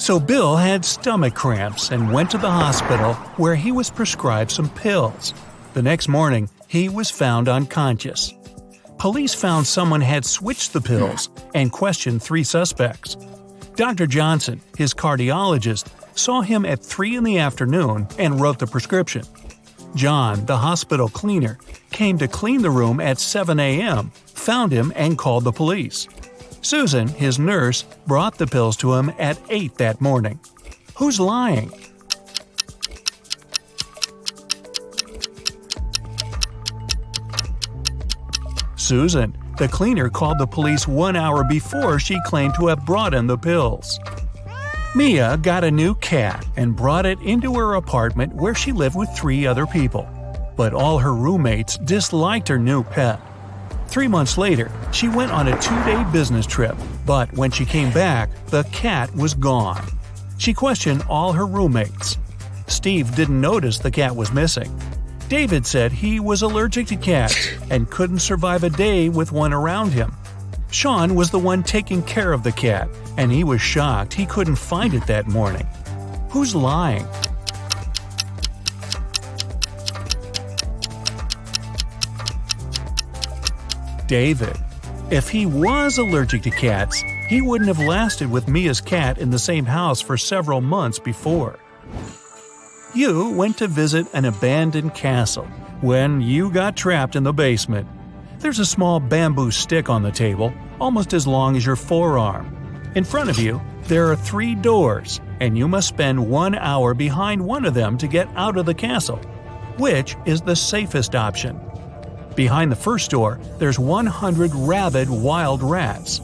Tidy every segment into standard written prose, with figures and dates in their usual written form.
So Bill had stomach cramps and went to the hospital where he was prescribed some pills. The next morning, he was found unconscious. Police found someone had switched the pills and questioned 3 suspects. Dr. Johnson, his cardiologist, saw him at 3 in the afternoon and wrote the prescription. John, the hospital cleaner, came to clean the room at 7 a.m., found him and called the police. Susan, his nurse, brought the pills to him at 8 that morning. Who's lying? Susan. The cleaner called the police 1 hour before she claimed to have brought in the pills. Mia got a new cat and brought it into her apartment where she lived with 3 other people. But all her roommates disliked her new pet. 3 months later, she went on a 2-day business trip, but when she came back, the cat was gone. She questioned all her roommates. Steve didn't notice the cat was missing. David said he was allergic to cats and couldn't survive a day with one around him. Sean was the one taking care of the cat, and he was shocked he couldn't find it that morning. Who's lying? David. If he was allergic to cats, he wouldn't have lasted with Mia's cat in the same house for several months before. You went to visit an abandoned castle when you got trapped in the basement. There's a small bamboo stick on the table, almost as long as your forearm. In front of you, there are 3 doors, and you must spend 1 hour behind one of them to get out of the castle. Which is the safest option? Behind the first door, there's 100 rabid wild rats.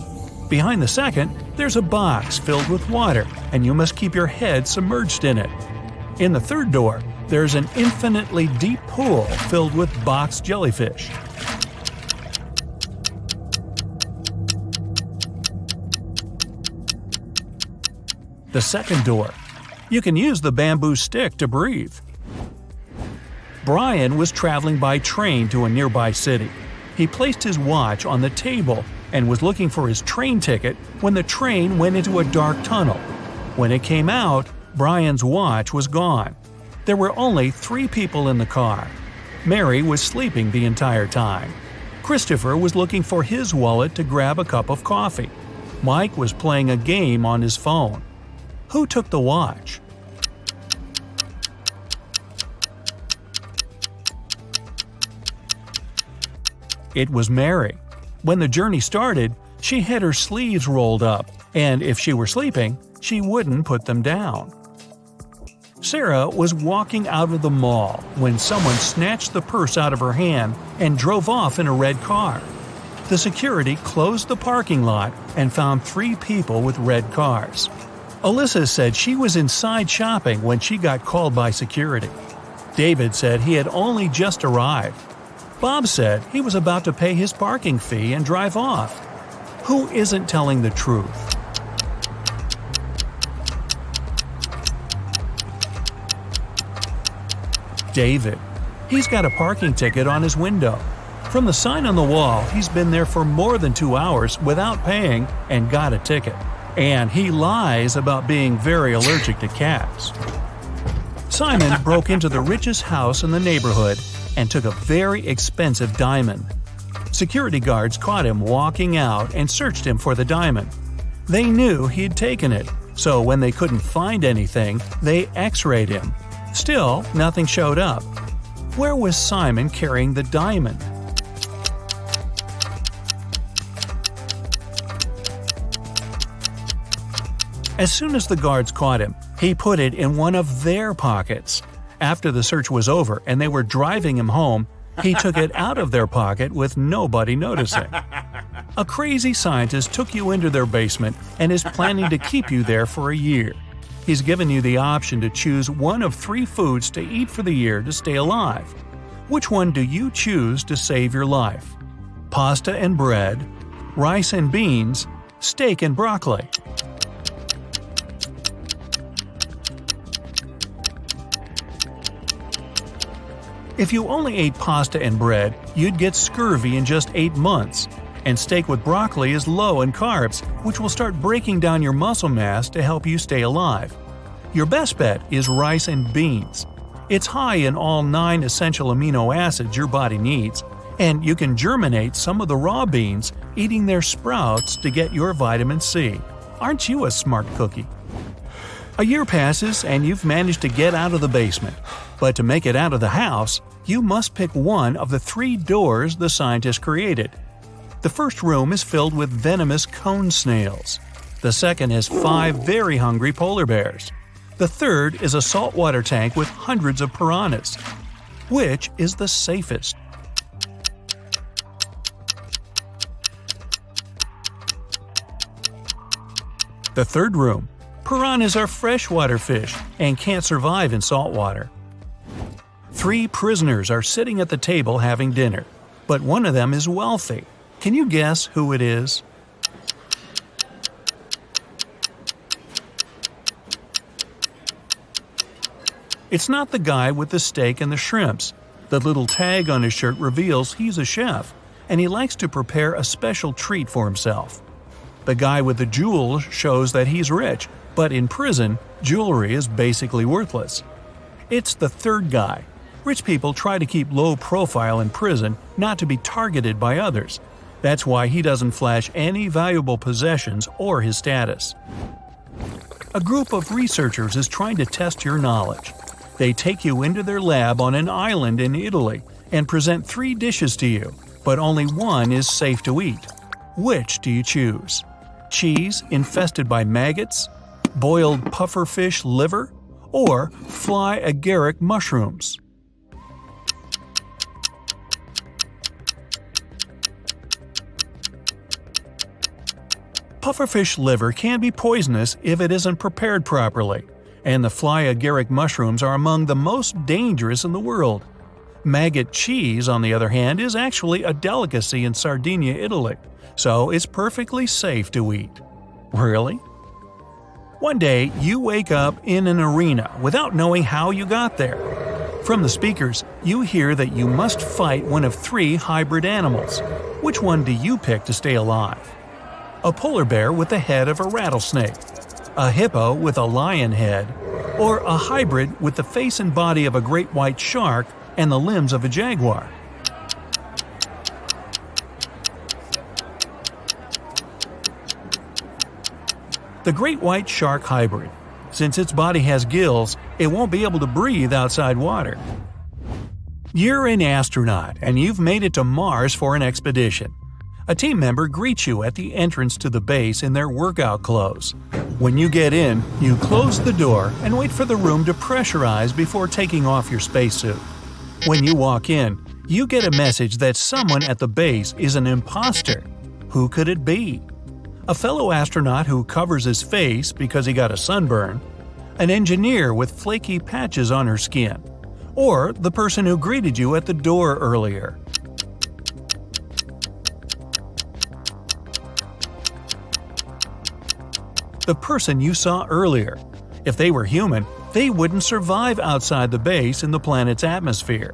Behind the second, there's a box filled with water, and you must keep your head submerged in it. In the third door, there's an infinitely deep pool filled with box jellyfish. The second door. You can use the bamboo stick to breathe. Brian was traveling by train to a nearby city. He placed his watch on the table and was looking for his train ticket when the train went into a dark tunnel. When it came out, Brian's watch was gone. There were only 3 people in the car. Mary was sleeping the entire time. Christopher was looking for his wallet to grab a cup of coffee. Mike was playing a game on his phone. Who took the watch? It was Mary. When the journey started, she had her sleeves rolled up, and if she were sleeping, she wouldn't put them down. Sarah was walking out of the mall when someone snatched the purse out of her hand and drove off in a red car. The security closed the parking lot and found 3 people with red cars. Alyssa said she was inside shopping when she got called by security. David said he had only just arrived. Bob said he was about to pay his parking fee and drive off. Who isn't telling the truth? David. He's got a parking ticket on his window. From the sign on the wall, he's been there for more than 2 hours without paying and got a ticket. And he lies about being very allergic to cats. Simon broke into the richest house in the neighborhood and took a very expensive diamond. Security guards caught him walking out and searched him for the diamond. They knew he'd taken it, so when they couldn't find anything, they x-rayed him. Still, nothing showed up. Where was Simon carrying the diamond? As soon as the guards caught him, he put it in one of their pockets. After the search was over and they were driving him home, he took it out of their pocket with nobody noticing. A crazy scientist took you into their basement and is planning to keep you there for a year. He's given you the option to choose one of 3 foods to eat for the year to stay alive. Which one do you choose to save your life? Pasta and bread, rice and beans, steak and broccoli. If you only ate pasta and bread, you'd get scurvy in just 8 months. And steak with broccoli is low in carbs, which will start breaking down your muscle mass to help you stay alive. Your best bet is rice and beans. It's high in all 9 essential amino acids your body needs, and you can germinate some of the raw beans, eating their sprouts to get your vitamin C. Aren't you a smart cookie? A year passes and you've managed to get out of the basement. But to make it out of the house, you must pick one of the 3 doors the scientists created. The first room is filled with venomous cone snails. The second has 5 very hungry polar bears. The third is a saltwater tank with hundreds of piranhas. Which is the safest? The third room. Piranhas are freshwater fish and can't survive in salt water. 3 prisoners are sitting at the table having dinner, but one of them is wealthy. Can you guess who it is? It's not the guy with the steak and the shrimps. The little tag on his shirt reveals he's a chef, and he likes to prepare a special treat for himself. The guy with the jewels shows that he's rich, but in prison, jewelry is basically worthless. It's the third guy. Rich people try to keep low profile in prison, not to be targeted by others. That's why he doesn't flash any valuable possessions or his status. A group of researchers is trying to test your knowledge. They take you into their lab on an island in Italy and present 3 dishes to you, but only one is safe to eat. Which do you choose? Cheese infested by maggots, boiled pufferfish liver, or fly agaric mushrooms? Pufferfish liver can be poisonous if it isn't prepared properly, and the fly agaric mushrooms are among the most dangerous in the world. Maggot cheese, on the other hand, is actually a delicacy in Sardinia, Italy, so it's perfectly safe to eat. Really? One day, you wake up in an arena without knowing how you got there. From the speakers, you hear that you must fight one of 3 hybrid animals. Which one do you pick to stay alive? A polar bear with the head of a rattlesnake, a hippo with a lion head, or a hybrid with the face and body of a great white shark and the limbs of a jaguar? The great white shark hybrid. Since its body has gills, it won't be able to breathe outside water. You're an astronaut and you've made it to Mars for an expedition. A team member greets you at the entrance to the base in their workout clothes. When you get in, you close the door and wait for the room to pressurize before taking off your spacesuit. When you walk in, you get a message that someone at the base is an imposter. Who could it be? A fellow astronaut who covers his face because he got a sunburn, an engineer with flaky patches on her skin, or the person who greeted you at the door earlier. The person you saw earlier. If they were human, they wouldn't survive outside the base in the planet's atmosphere.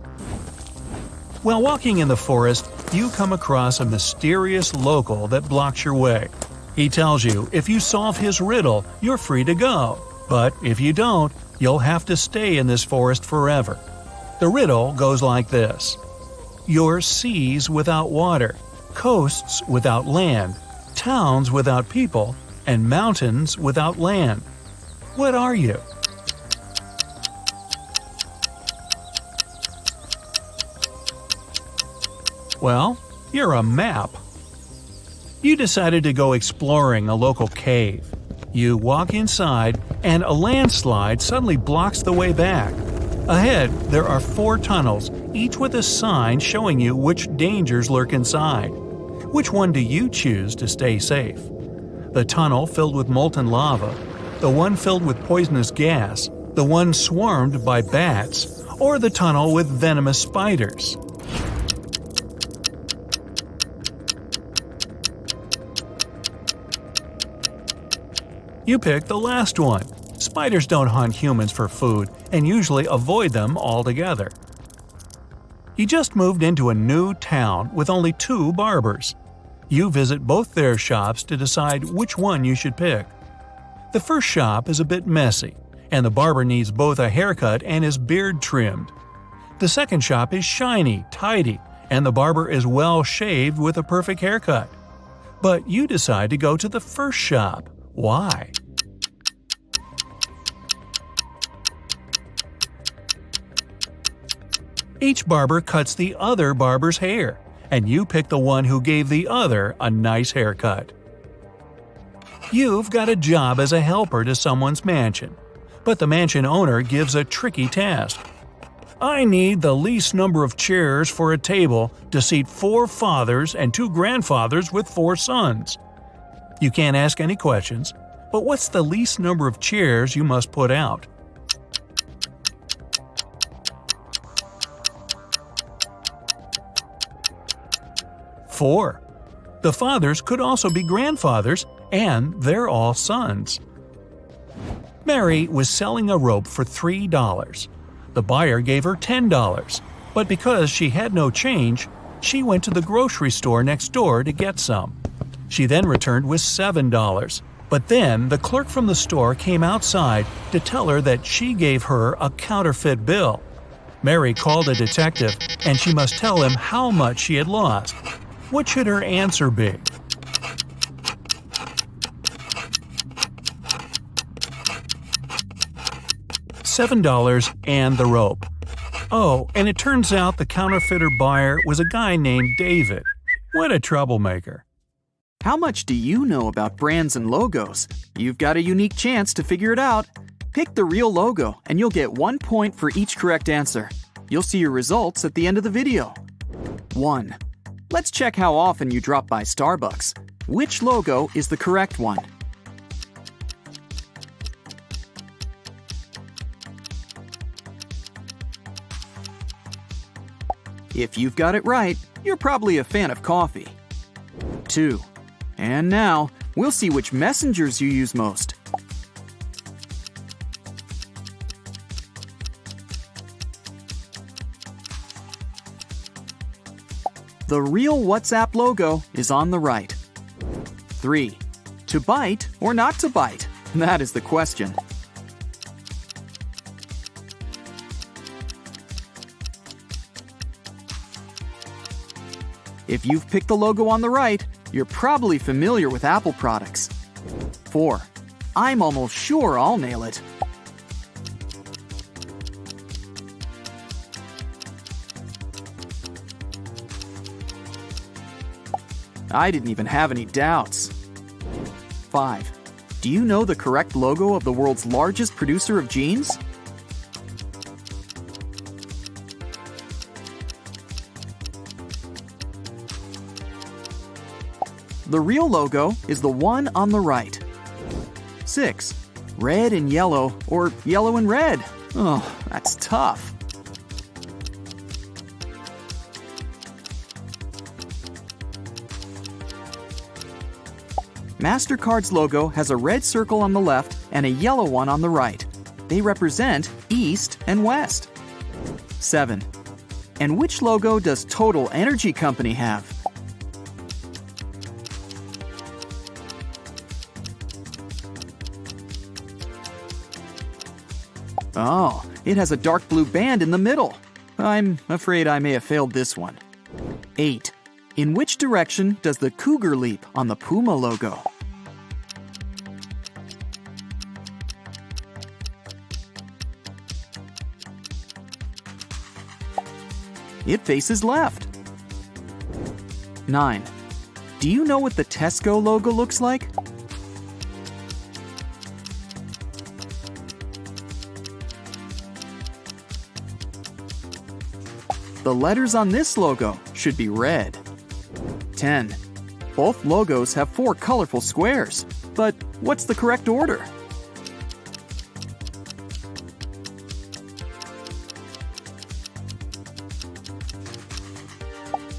While walking in the forest, you come across a mysterious local that blocks your way. He tells you if you solve his riddle, you're free to go. But if you don't, you'll have to stay in this forest forever. The riddle goes like this. You're seas without water, coasts without land, towns without people, and mountains without land. What are you? Well, you're a map. You decided to go exploring a local cave. You walk inside, and a landslide suddenly blocks the way back. Ahead, there are 4 tunnels, each with a sign showing you which dangers lurk inside. Which one do you choose to stay safe? The tunnel filled with molten lava, the one filled with poisonous gas, the one swarmed by bats, or the tunnel with venomous spiders? You picked the last one. Spiders don't hunt humans for food and usually avoid them altogether. You just moved into a new town with only 2 barbers. You visit both their shops to decide which one you should pick. The first shop is a bit messy, and the barber needs both a haircut and his beard trimmed. The second shop is shiny, tidy, and the barber is well shaved with a perfect haircut. But you decide to go to the first shop. Why? Each barber cuts the other barber's hair, and you pick the one who gave the other a nice haircut. You've got a job as a helper to someone's mansion, but the mansion owner gives a tricky task. I need the least number of chairs for a table to seat 4 fathers and 2 grandfathers with 4 sons. You can't ask any questions, but what's the least number of chairs you must put out? Four. The fathers could also be grandfathers, and they're all sons. Mary was selling a rope for $3. The buyer gave her $10, but because she had no change, she went to the grocery store next door to get some. She then returned with $7, but then the clerk from the store came outside to tell her that she gave her a counterfeit bill. Mary called a detective, and she must tell him how much she had lost. What should her answer be? $7 and the rope. Oh, and it turns out the counterfeiter buyer was a guy named David. What a troublemaker. How much do you know about brands and logos? You've got a unique chance to figure it out. Pick the real logo and you'll get 1 point for each correct answer. You'll see your results at the end of the video. 1. Let's check how often you drop by Starbucks. Which logo is the correct one? If you've got it right, you're probably a fan of coffee. 2. And now, we'll see which messengers you use most. The real WhatsApp logo is on the right. 3. To bite or not to bite? That is the question. If you've picked the logo on the right, you're probably familiar with Apple products. 4. I'm almost sure I'll nail it. I didn't even have any doubts. 5. Do you know the correct logo of the world's largest producer of jeans? The real logo is the one on the right. 6. Red and yellow or yellow and red? Oh, that's tough. MasterCard's logo has a red circle on the left and a yellow one on the right. They represent East and West. 7. And which logo does Total Energy Company have? Oh, it has a dark blue band in the middle. I'm afraid I may have failed this one. 8. In which direction does the cougar leap on the Puma logo? It faces left. 9. Do you know what the Tesco logo looks like? The letters on this logo should be red. 10. Both logos have 4 colorful squares, but what's the correct order?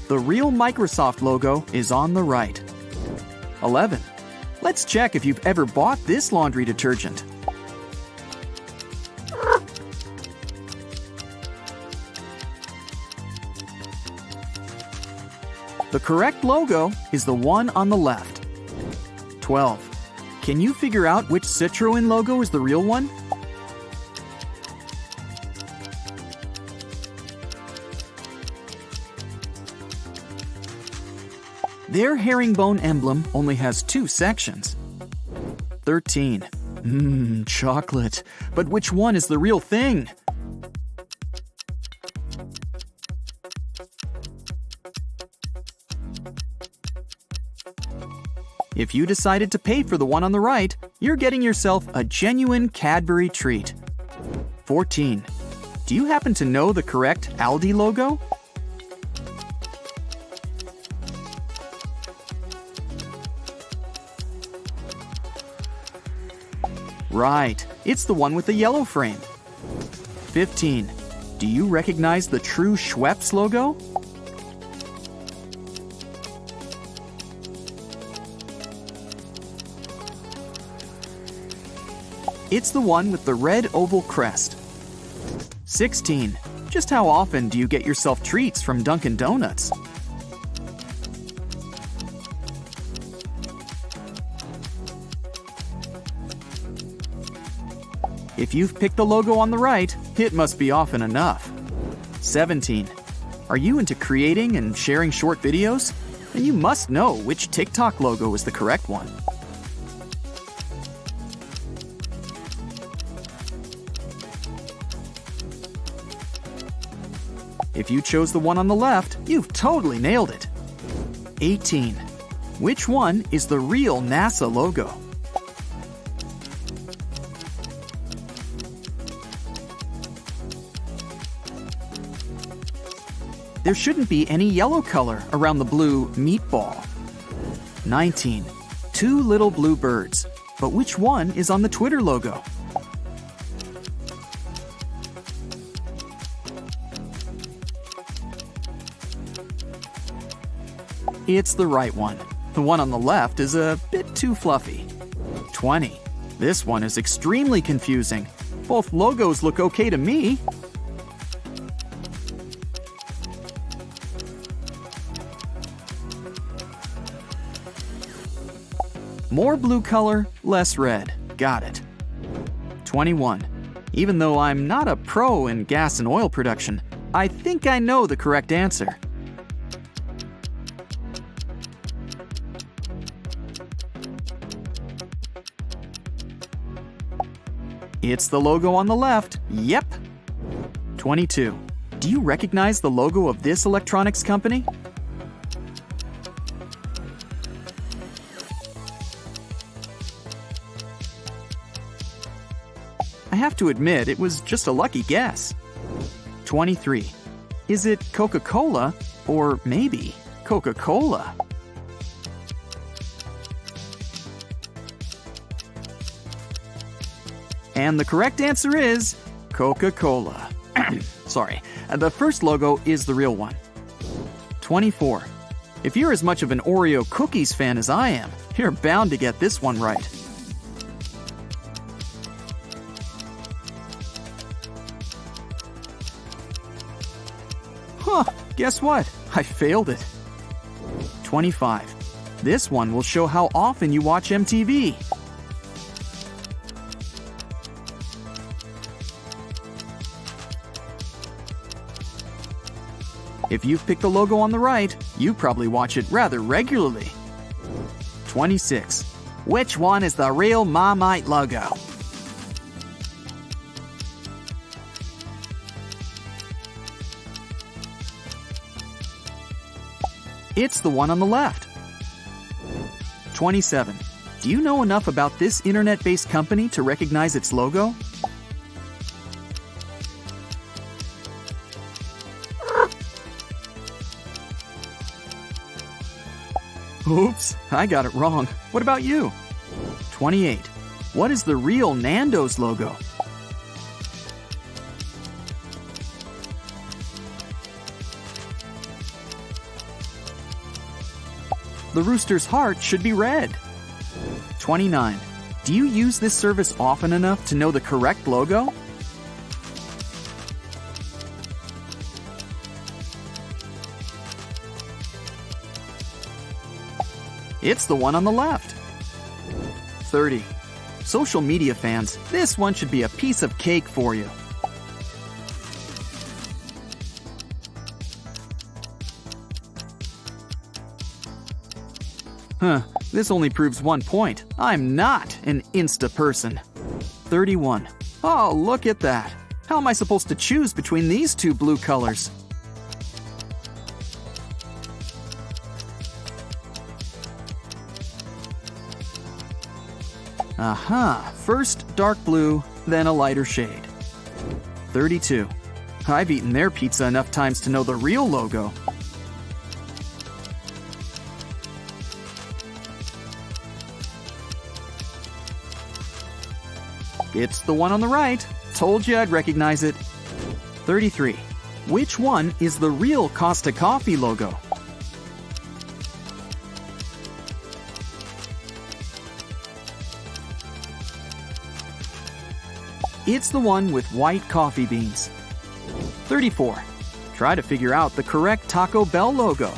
The real Microsoft logo is on the right. 11. Let's check if you've ever bought this laundry detergent. The correct logo is the one on the left. 12. Can you figure out which Citroën logo is the real one? Their herringbone emblem only has 2 sections. 13. Chocolate. But which one is the real thing? If you decided to pay for the one on the right, you're getting yourself a genuine Cadbury treat. 14. Do you happen to know the correct Aldi logo? Right, it's the one with the yellow frame. 15. Do you recognize the true Schweppes logo? It's the one with the red oval crest. 16. Just how often do you get yourself treats from Dunkin Donuts? If you've picked the logo on the right, it must be often enough. 17. Are you into creating and sharing short videos? Then you must know which TikTok logo is the correct one. If you chose the one on the left, you've totally nailed it. 18. Which one is the real NASA logo? There shouldn't be any yellow color around the blue meatball. 19. 2 little blue birds. But which one is on the Twitter logo? It's the right one. The one on the left is a bit too fluffy. 20. This one is extremely confusing. Both logos look okay to me. More blue color, less red. Got it. 21. Even though I'm not a pro in gas and oil production, I think I know the correct answer. It's the logo on the left. Yep. 22. Do you recognize the logo of this electronics company? I have to admit, it was just a lucky guess. 23. Is it Coca-Cola or maybe Coca-Cola? And the correct answer is Coca-Cola. Sorry, the first logo is the real one. 24. If you're as much of an Oreo cookies fan as I am, you're bound to get this one right. Huh, guess what? I failed it. 25. This one will show how often you watch MTV. If you've picked the logo on the right, you probably watch it rather regularly. 26. Which one is the real Marmite logo? It's the one on the left. 27. Do you know enough about this internet-based company to recognize its logo? Oops, I got it wrong. What about you? 28. What is the real Nando's logo? The rooster's heart should be red. 29. Do you use this service often enough to know the correct logo? It's the one on the left. 30. Social media fans, this one should be a piece of cake for you. This only proves 1 point. I'm not an Insta person. 31. Oh, look at that. How am I supposed to choose between these two blue colors? Aha, first dark blue, then a lighter shade. 32. I've eaten their pizza enough times to know the real logo. It's the one on the right. Told you I'd recognize it. 33. Which one is the real Costa Coffee logo? It's the one with white coffee beans. 34. Try to figure out the correct Taco Bell logo.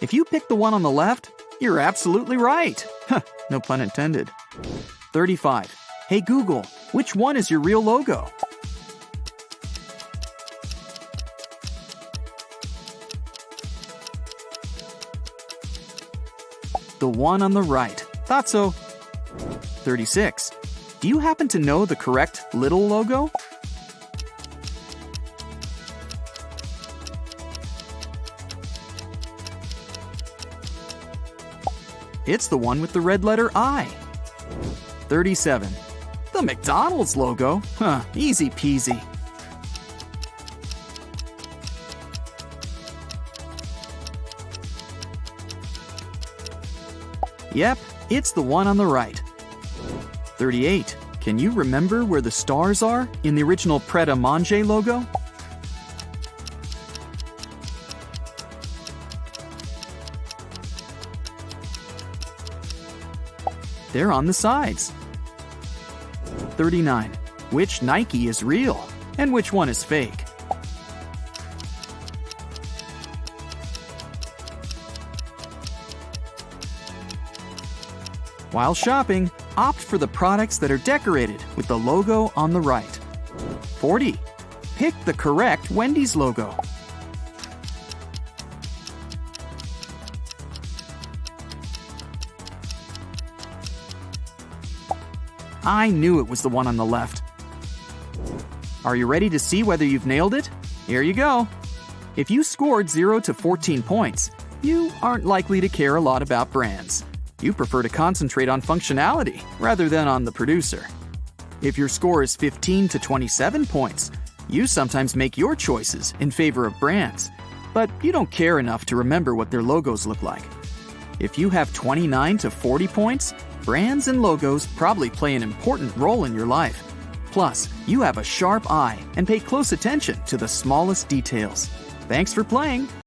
If you pick the one on the left, you're absolutely right. No pun intended. 35. Hey Google, which one is your real logo? The one on the right. Thought so. 36. Do you happen to know the correct little logo? It's the one with the red letter I. 37. The McDonald's logo? Easy peasy. Yep, it's the one on the right. 38. Can you remember where the stars are in the original Pret a Manger logo? They're on the sides. 39. Which Nike is real and which one is fake? While shopping, opt for the products that are decorated with the logo on the right. 40. Pick the correct Wendys logo. I knew it was the one on the left. Are you ready to see whether you've nailed it? Here you go. If you scored 0 to 14 points, you aren't likely to care a lot about brands. You prefer to concentrate on functionality rather than on the producer. If your score is 15 to 27 points, you sometimes make your choices in favor of brands, but you don't care enough to remember what their logos look like. If you have 29 to 40 points, brands and logos probably play an important role in your life. Plus, you have a sharp eye and pay close attention to the smallest details. Thanks for playing.